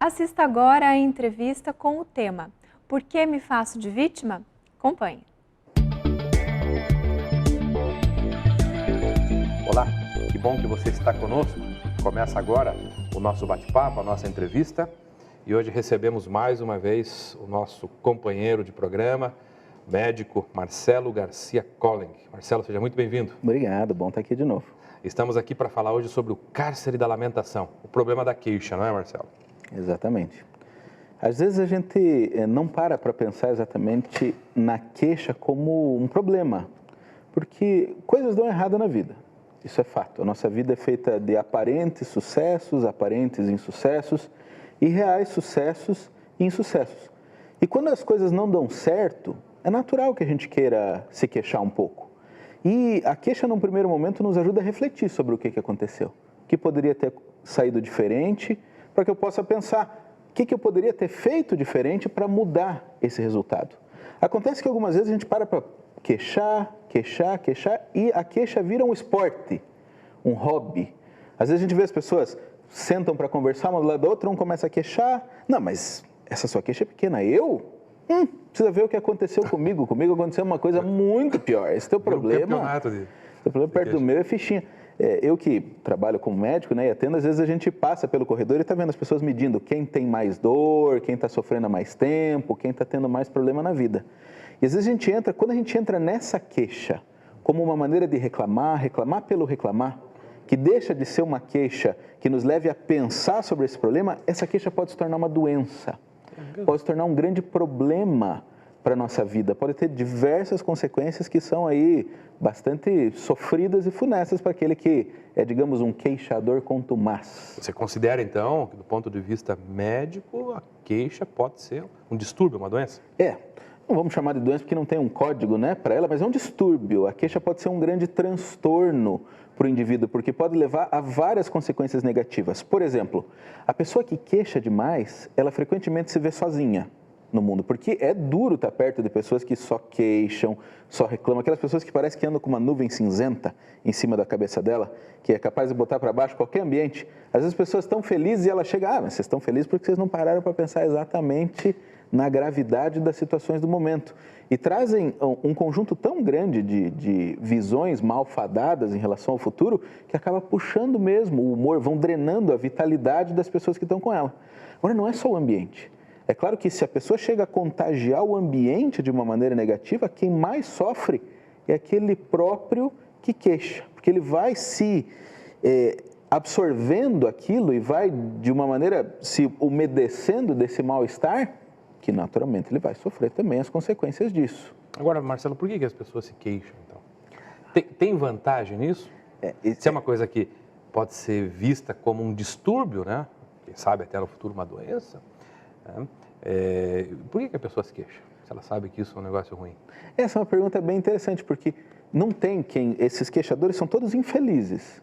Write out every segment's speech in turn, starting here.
Assista agora a entrevista com o tema Por que me faço de vítima? Acompanhe. Olá, que bom que você está conosco. Começa agora o nosso bate-papo, a nossa entrevista. E hoje recebemos mais uma vez o nosso companheiro de programa, médico Marcelo Garcia Colling. Marcelo, seja muito bem-vindo. Obrigado, bom estar aqui de novo. Estamos aqui para falar hoje sobre o cárcere da lamentação, o problema da queixa, não é, Marcelo? Exatamente. Às vezes a gente não para pensar exatamente na queixa como um problema, porque coisas dão errado na vida, isso é fato. A nossa vida é feita de aparentes sucessos, aparentes insucessos e reais sucessos e insucessos. E quando as coisas não dão certo, é natural que a gente queira se queixar um pouco. E a queixa, num primeiro momento, nos ajuda a refletir sobre o que aconteceu. O que poderia ter saído diferente, para que eu possa pensar o que eu poderia ter feito diferente para mudar esse resultado. Acontece que algumas vezes a gente para queixar e a queixa vira um esporte, um hobby. Às vezes a gente vê as pessoas sentam para conversar uma do lado da outra, um começa a queixar. Não, mas essa sua queixa é pequena. Precisa ver o que aconteceu comigo. Comigo aconteceu uma coisa muito pior. Esse teu problema, teu problema perto do meu é fichinha. Eu que trabalho como médico, né, e atendo, às vezes a gente passa pelo corredor e está vendo as pessoas medindo quem tem mais dor, quem está sofrendo há mais tempo, quem está tendo mais problema na vida. E às vezes quando a gente entra nessa queixa como uma maneira de reclamar pelo reclamar, que deixa de ser uma queixa que nos leve a pensar sobre esse problema, essa queixa pode se tornar uma doença, pode se tornar um grande problema para a nossa vida, pode ter diversas consequências que são aí bastante sofridas e funestas para aquele que é, digamos, um queixador contumaz. Você considera, então, que do ponto de vista médico, a queixa pode ser um distúrbio, uma doença? Não vamos chamar de doença porque não tem um código, né, para ela, mas é um distúrbio. A queixa pode ser um grande transtorno para o indivíduo, porque pode levar a várias consequências negativas. Por exemplo, a pessoa que queixa demais, ela frequentemente se vê sozinha no mundo, porque é duro estar perto de pessoas que só queixam, só reclamam, aquelas pessoas que parecem que andam com uma nuvem cinzenta em cima da cabeça dela, que é capaz de botar para baixo qualquer ambiente. Às vezes as pessoas estão felizes e ela chega, mas vocês estão felizes porque vocês não pararam para pensar exatamente na gravidade das situações do momento. E trazem um conjunto tão grande de visões malfadadas em relação ao futuro, que acaba puxando mesmo o humor, vão drenando a vitalidade das pessoas que estão com ela. Agora, não é só o ambiente. É claro que se a pessoa chega a contagiar o ambiente de uma maneira negativa, quem mais sofre é aquele próprio que queixa, porque ele vai se absorvendo aquilo e vai, de uma maneira, se umedecendo desse mal-estar, que naturalmente ele vai sofrer também as consequências disso. Agora, Marcelo, por que as pessoas se queixam, então? Tem vantagem nisso? Se é uma coisa que pode ser vista como um distúrbio, né? Quem sabe até no futuro uma doença, né? Por que a pessoa se queixa, se ela sabe que isso é um negócio ruim? Essa é uma pergunta bem interessante, porque não tem esses queixadores são todos infelizes,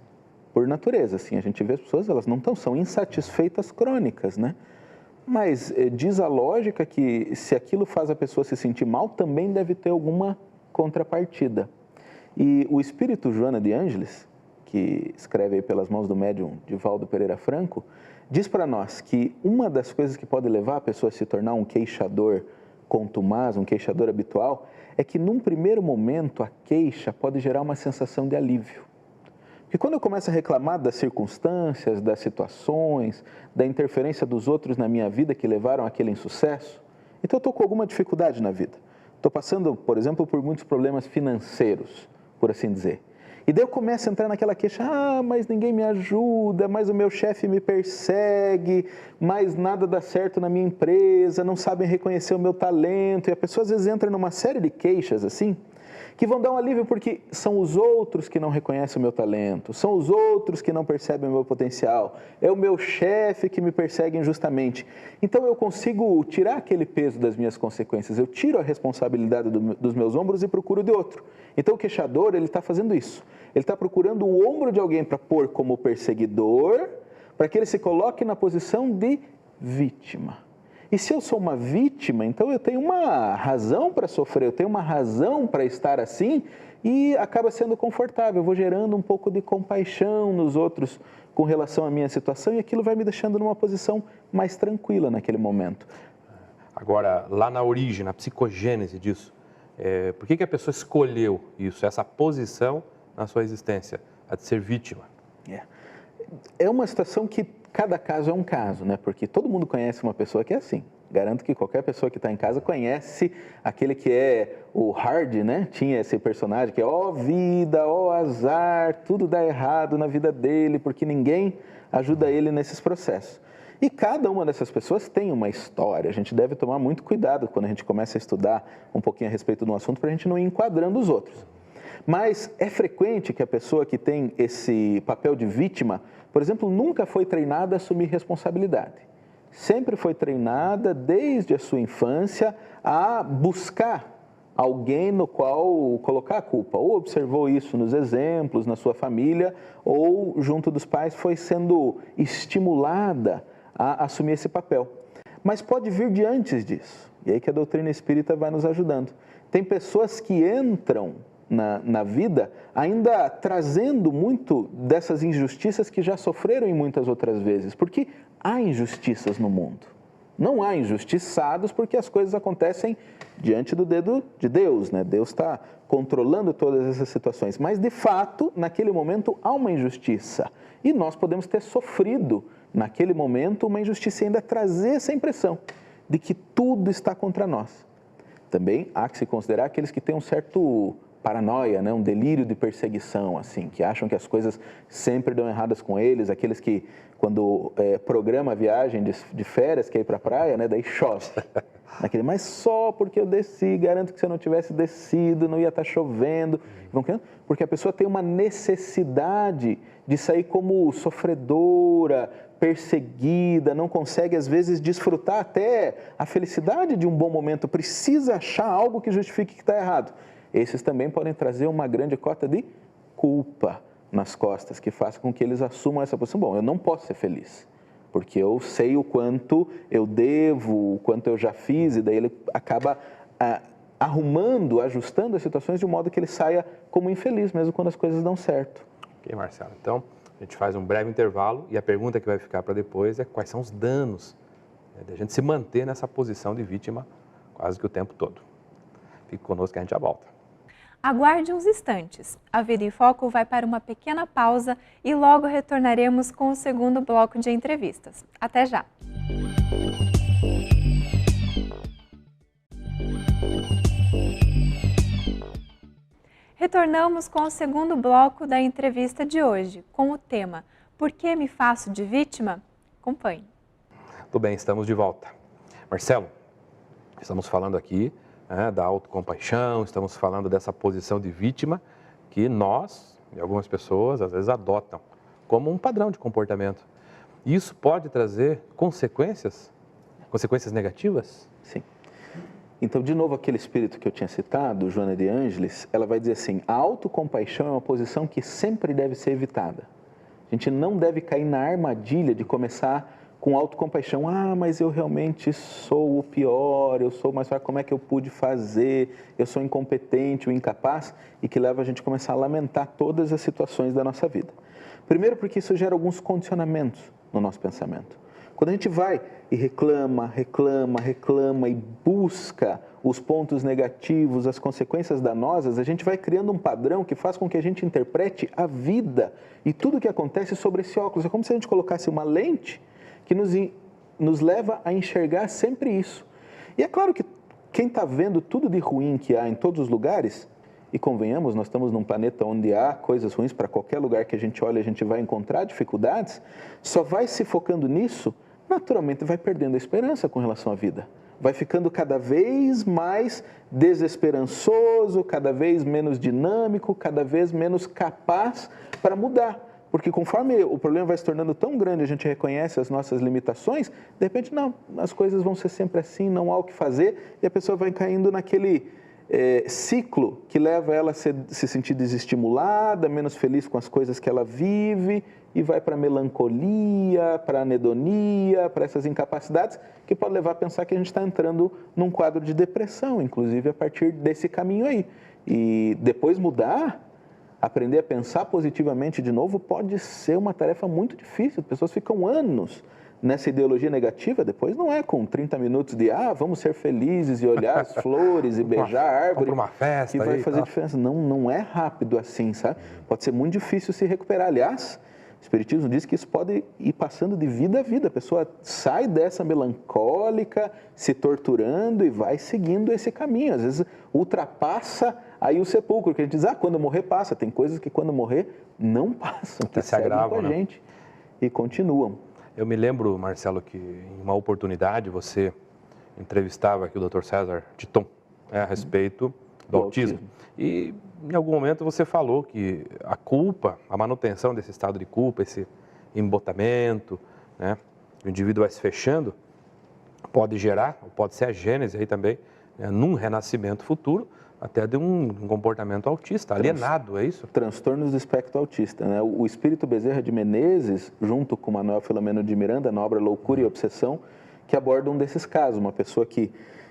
por natureza, assim, a gente vê as pessoas, elas não são insatisfeitas crônicas, né? Mas diz a lógica que se aquilo faz a pessoa se sentir mal, também deve ter alguma contrapartida. E o espírito Joana de Ângeles, que escreve aí pelas mãos do médium Divaldo Pereira Franco, diz para nós que uma das coisas que pode levar a pessoa a se tornar um queixador contumaz, um queixador habitual, é que num primeiro momento a queixa pode gerar uma sensação de alívio. Porque quando eu começo a reclamar das circunstâncias, das situações, da interferência dos outros na minha vida que levaram àquele insucesso, então eu estou com alguma dificuldade na vida. Estou passando, por exemplo, por muitos problemas financeiros, por assim dizer. E daí eu começo a entrar naquela queixa, mas ninguém me ajuda, mas o meu chefe me persegue, mas nada dá certo na minha empresa, não sabem reconhecer o meu talento. E a pessoa às vezes entra numa série de queixas assim, que vão dar um alívio porque são os outros que não reconhecem o meu talento, são os outros que não percebem o meu potencial, é o meu chefe que me persegue injustamente. Então eu consigo tirar aquele peso das minhas consequências, eu tiro a responsabilidade dos meus ombros e procuro de outro. Então o queixador, ele está fazendo isso, ele está procurando o ombro de alguém para pôr como perseguidor, para que ele se coloque na posição de vítima. E se eu sou uma vítima, então eu tenho uma razão para sofrer, eu tenho uma razão para estar assim e acaba sendo confortável. Eu vou gerando um pouco de compaixão nos outros com relação à minha situação e aquilo vai me deixando numa posição mais tranquila naquele momento. Agora, lá na origem, na psicogênese disso, por que a pessoa escolheu isso, essa posição na sua existência, a de ser vítima? É uma situação que cada caso é um caso, né? Porque todo mundo conhece uma pessoa que é assim. Garanto que qualquer pessoa que está em casa conhece aquele que é o Hard, né? Tinha esse personagem que é ó vida, ó azar, tudo dá errado na vida dele, porque ninguém ajuda ele nesses processos. E cada uma dessas pessoas tem uma história. A gente deve tomar muito cuidado quando a gente começa a estudar um pouquinho a respeito de um assunto para a gente não ir enquadrando os outros. Mas é frequente que a pessoa que tem esse papel de vítima, por exemplo, nunca foi treinada a assumir responsabilidade. Sempre foi treinada desde a sua infância a buscar alguém no qual colocar a culpa. Ou observou isso nos exemplos, na sua família, ou junto dos pais foi sendo estimulada a assumir esse papel. Mas pode vir de antes disso. E aí que a doutrina espírita vai nos ajudando. Tem pessoas que entram na vida, ainda trazendo muito dessas injustiças que já sofreram em muitas outras vezes, porque há injustiças no mundo. Não há injustiçados porque as coisas acontecem diante do dedo de Deus, né? Deus está controlando todas essas situações, mas de fato, naquele momento há uma injustiça e nós podemos ter sofrido naquele momento uma injustiça e ainda trazer essa impressão de que tudo está contra nós. Também há que se considerar aqueles que têm um certo paranoia, né? Um delírio de perseguição, assim, que acham que as coisas sempre dão erradas com eles, aqueles que, quando programa a viagem de férias, quer ir para a praia, né? Daí chove. Mas só porque eu desci, garanto que se eu não tivesse descido, não ia estar chovendo. Porque a pessoa tem uma necessidade de sair como sofredora, perseguida, não consegue às vezes desfrutar até a felicidade de um bom momento, precisa achar algo que justifique que está errado. Esses também podem trazer uma grande cota de culpa nas costas, que faz com que eles assumam essa posição. Bom, eu não posso ser feliz, porque eu sei o quanto eu devo, o quanto eu já fiz, e daí ele acaba arrumando, ajustando as situações de um modo que ele saia como infeliz, mesmo quando as coisas dão certo. Ok, Marcelo. Então, a gente faz um breve intervalo e a pergunta que vai ficar para depois é quais são os danos de a gente se manter nessa posição de vítima quase que o tempo todo. Fique conosco que a gente já volta. Aguarde uns instantes. A Vida em Foco vai para uma pequena pausa e logo retornaremos com o segundo bloco de entrevistas. Até já! Retornamos com o segundo bloco da entrevista de hoje, com o tema Por que me faço de vítima? Acompanhe. Tudo bem, estamos de volta. Marcelo, estamos falando aqui da autocompaixão, estamos falando dessa posição de vítima que nós e algumas pessoas às vezes adotam como um padrão de comportamento. Isso pode trazer consequências negativas? Sim. Então, de novo, aquele espírito que eu tinha citado, Joana de Ângeles, ela vai dizer assim, a autocompaixão é uma posição que sempre deve ser evitada. A gente não deve cair na armadilha de começar com autocompaixão. Ah, mas eu realmente sou o pior, eu sou mais fraco, como é que eu pude fazer? Eu sou incompetente ou incapaz, e que leva a gente a começar a lamentar todas as situações da nossa vida. Primeiro porque isso gera alguns condicionamentos no nosso pensamento. Quando a gente vai e reclama e busca os pontos negativos, as consequências danosas, a gente vai criando um padrão que faz com que a gente interprete a vida e tudo o que acontece sobre esse óculos. É como se a gente colocasse uma lente que nos leva a enxergar sempre isso. E é claro que quem está vendo tudo de ruim que há em todos os lugares, e convenhamos, nós estamos num planeta onde há coisas ruins, para qualquer lugar que a gente olha, a gente vai encontrar dificuldades, só vai se focando nisso, naturalmente vai perdendo a esperança com relação à vida. Vai ficando cada vez mais desesperançoso, cada vez menos dinâmico, cada vez menos capaz para mudar. Porque conforme o problema vai se tornando tão grande, a gente reconhece as nossas limitações, de repente, não, as coisas vão ser sempre assim, não há o que fazer, e a pessoa vai caindo naquele ciclo que leva ela a se sentir desestimulada, menos feliz com as coisas que ela vive, e vai para a melancolia, para a anedonia, para essas incapacidades, que pode levar a pensar que a gente está entrando num quadro de depressão, inclusive a partir desse caminho aí. E depois mudar, aprender a pensar positivamente de novo, pode ser uma tarefa muito difícil. As pessoas ficam anos nessa ideologia negativa, depois não é com 30 minutos de vamos ser felizes e olhar as flores e beijar a árvore uma festa que vai fazer diferença. Não é rápido assim, sabe? Pode ser muito difícil se recuperar. Aliás, o Espiritismo diz que isso pode ir passando de vida a vida. A pessoa sai dessa melancólica, se torturando e vai seguindo esse caminho. Às vezes ultrapassa aí o sepulcro, que a gente diz, quando morrer passa. Tem coisas que quando morrer não passam, que se agravam, com a gente e continuam. Eu me lembro, Marcelo, que em uma oportunidade você entrevistava aqui o Dr. César Titon a respeito do autismo. E em algum momento você falou que a culpa, a manutenção desse estado de culpa, esse embotamento, né, o indivíduo vai se fechando, pode gerar, pode ser a gênese aí também, né, num renascimento futuro, até de um comportamento autista, alienado, é isso? Transtornos do espectro autista, né? O Espírito Bezerra de Menezes, junto com Manuel Filomeno de Miranda, na obra Loucura e Obsessão, que aborda um desses casos, uma pessoa que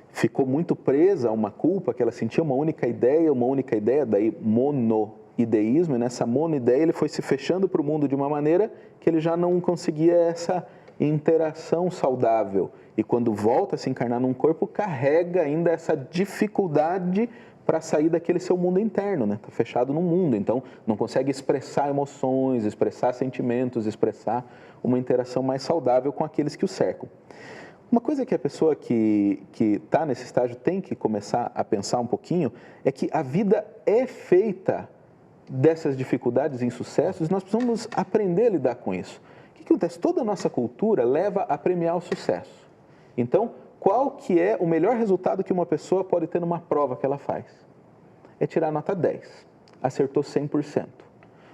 ficou muito presa a uma culpa, que ela sentia uma única ideia, daí monoideísmo, e nessa monoideia ele foi se fechando para o mundo de uma maneira que ele já não conseguia essa interação saudável. E quando volta a se encarnar num corpo, carrega ainda essa dificuldade para sair daquele seu mundo interno, né? Está fechado no mundo, então não consegue expressar emoções, expressar sentimentos, expressar uma interação mais saudável com aqueles que o cercam. Uma coisa que a pessoa que está nesse estágio tem que começar a pensar um pouquinho é que a vida é feita dessas dificuldades e insucessos e nós precisamos aprender a lidar com isso. O que acontece? Toda a nossa cultura leva a premiar o sucesso. Então, qual que é o melhor resultado que uma pessoa pode ter numa prova que ela faz? É tirar nota 10. Acertou 100%.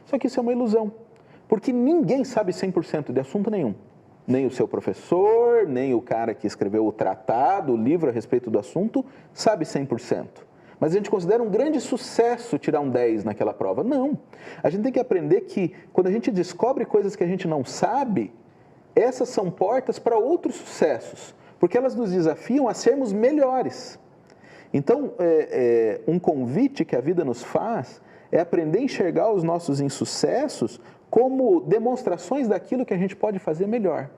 Só que isso é uma ilusão, porque ninguém sabe 100% de assunto nenhum. Nem o seu professor, nem o cara que escreveu o tratado, o livro a respeito do assunto, sabe 100%. Mas a gente considera um grande sucesso tirar um 10 naquela prova. Não. A gente tem que aprender que quando a gente descobre coisas que a gente não sabe, essas são portas para outros sucessos, porque elas nos desafiam a sermos melhores. Então, um convite que a vida nos faz é aprender a enxergar os nossos insucessos como demonstrações daquilo que a gente pode fazer melhor.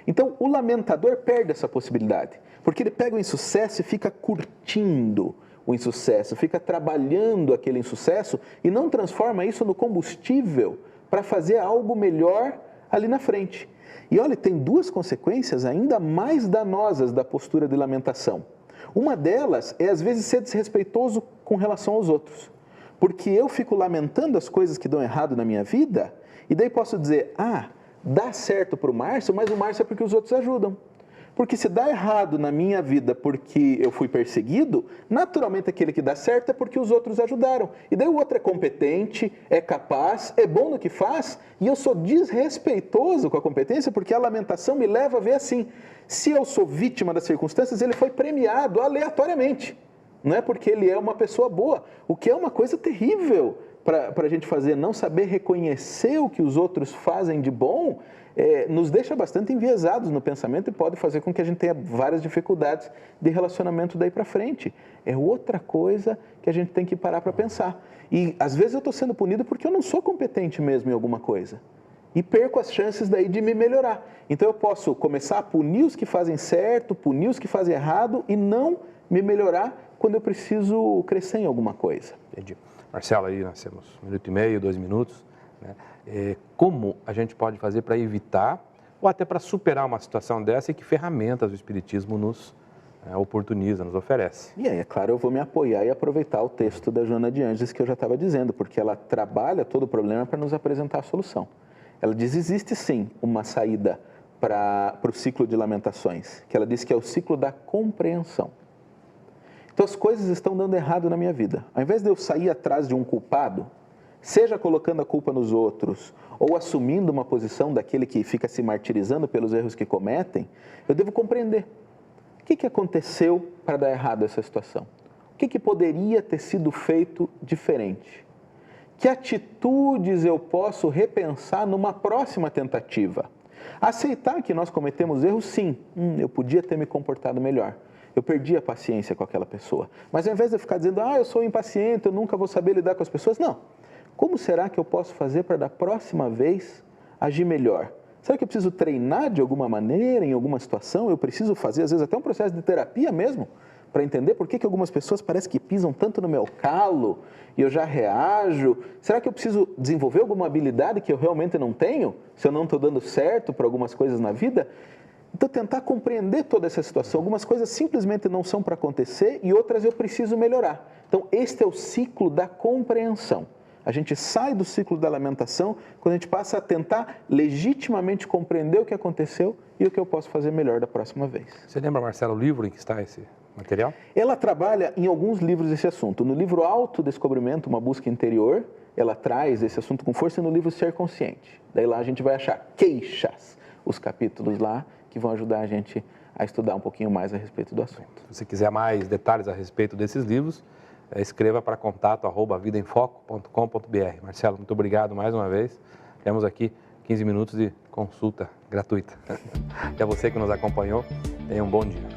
Então, o lamentador perde essa possibilidade, porque ele pega o insucesso e fica curtindo o insucesso, fica trabalhando aquele insucesso e não transforma isso no combustível para fazer algo melhor ali na frente. E olha, tem duas consequências ainda mais danosas da postura de lamentação. Uma delas é, às vezes, ser desrespeitoso com relação aos outros. Porque eu fico lamentando as coisas que dão errado na minha vida, e daí posso dizer, dá certo para o Márcio, mas o Márcio é porque os outros ajudam. Porque se dá errado na minha vida porque eu fui perseguido, naturalmente aquele que dá certo é porque os outros ajudaram. E daí o outro é competente, é capaz, é bom no que faz, e eu sou desrespeitoso com a competência porque a lamentação me leva a ver assim, se eu sou vítima das circunstâncias, ele foi premiado aleatoriamente. Não é porque ele é uma pessoa boa, o que é uma coisa terrível para a gente fazer, não saber reconhecer o que os outros fazem de bom, nos deixa bastante enviesados no pensamento e pode fazer com que a gente tenha várias dificuldades de relacionamento daí para frente. É outra coisa que a gente tem que parar para pensar. E às vezes eu estou sendo punido porque eu não sou competente mesmo em alguma coisa. E perco as chances daí de me melhorar. Então eu posso começar a punir os que fazem certo, punir os que fazem errado e não me melhorar quando eu preciso crescer em alguma coisa. Entendi. Marcelo, aí nós temos 1 minuto e meio, 2 minutos, né? Como a gente pode fazer para evitar ou até para superar uma situação dessa e que ferramentas o Espiritismo nos oportuniza, nos oferece? E aí, é claro, eu vou me apoiar e aproveitar o texto da Joana de Ângeles que eu já estava dizendo, porque ela trabalha todo o problema para nos apresentar a solução. Ela diz, existe sim uma saída para o ciclo de lamentações, que ela diz que é o ciclo da compreensão. Então as coisas estão dando errado na minha vida. Ao invés de eu sair atrás de um culpado, seja colocando a culpa nos outros ou assumindo uma posição daquele que fica se martirizando pelos erros que cometem, eu devo compreender o que aconteceu para dar errado essa situação. O que poderia ter sido feito diferente? Que atitudes eu posso repensar numa próxima tentativa? Aceitar que nós cometemos erros, sim. Eu podia ter me comportado melhor. Eu perdi a paciência com aquela pessoa. Mas ao invés de eu ficar dizendo, eu sou impaciente, eu nunca vou saber lidar com as pessoas, não. Como será que eu posso fazer para da próxima vez agir melhor? Será que eu preciso treinar de alguma maneira, em alguma situação? Eu preciso fazer, às vezes, até um processo de terapia mesmo, para entender por que algumas pessoas parecem que pisam tanto no meu calo e eu já reajo. Será que eu preciso desenvolver alguma habilidade que eu realmente não tenho, se eu não estou dando certo para algumas coisas na vida? Então, tentar compreender toda essa situação. Algumas coisas simplesmente não são para acontecer e outras eu preciso melhorar. Então, este é o ciclo da compreensão. A gente sai do ciclo da lamentação quando a gente passa a tentar legitimamente compreender o que aconteceu e o que eu posso fazer melhor da próxima vez. Você lembra, Marcelo, o livro em que está esse material? Ela trabalha em alguns livros esse assunto. No livro Autodescobrimento, uma busca interior, ela traz esse assunto com força, e no livro Ser Consciente. Daí lá a gente vai achar queixas, os capítulos lá que vão ajudar a gente a estudar um pouquinho mais a respeito do assunto. Se você quiser mais detalhes a respeito desses livros, escreva para contato@vidaemfoco.com.br. Marcelo, muito obrigado mais uma vez. Temos aqui 15 minutos de consulta gratuita. E a você que nos acompanhou, tenha um bom dia.